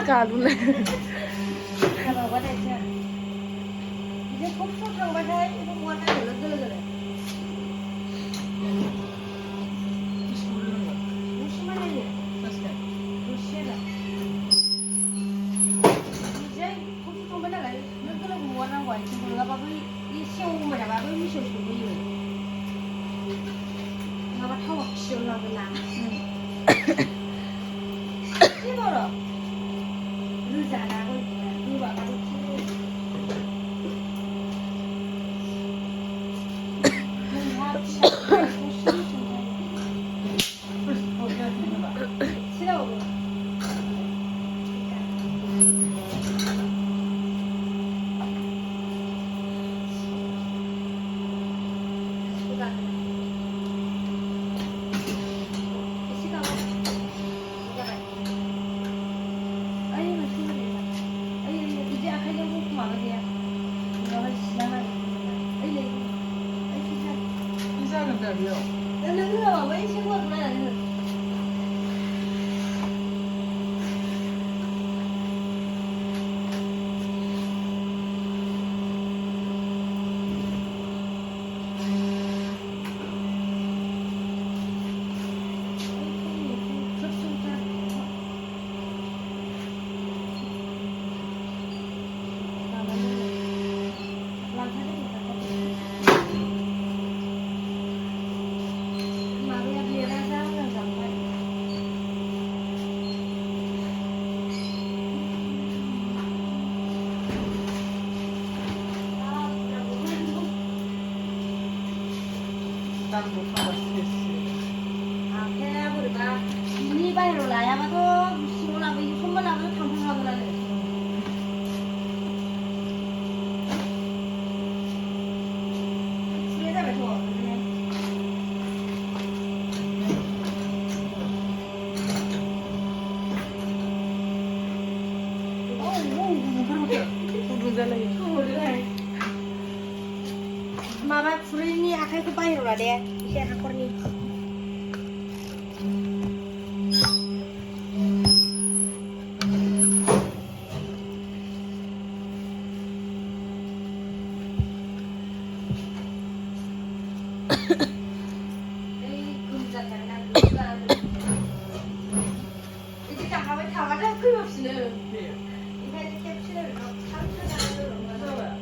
가루네. 가봐봐 됐지. 이제 톡톡한 거 해. 이거 뭐 하나 그래. 무심한 일이야. 무심하다. 이제 톡톡한 거 나가. 너희들 뭐 하는 거야? 지금 내가 봐도 이 시험 뭐 내가 봐도 미션 쓰고 이래. 내가 타고 시험하고 나. 씹어라. 의자 나고 누가 나고 이바이로 나야마도 시원하고 이 손만 하고 탕탕하고 나네. 집에다 뱉어. माबा खुरैनि आखाइखौ बाहेराव लादे एसे हाखरनि 이제 가만히 다가다 끊임없이는 이제 캡슐을 상처를 넣어서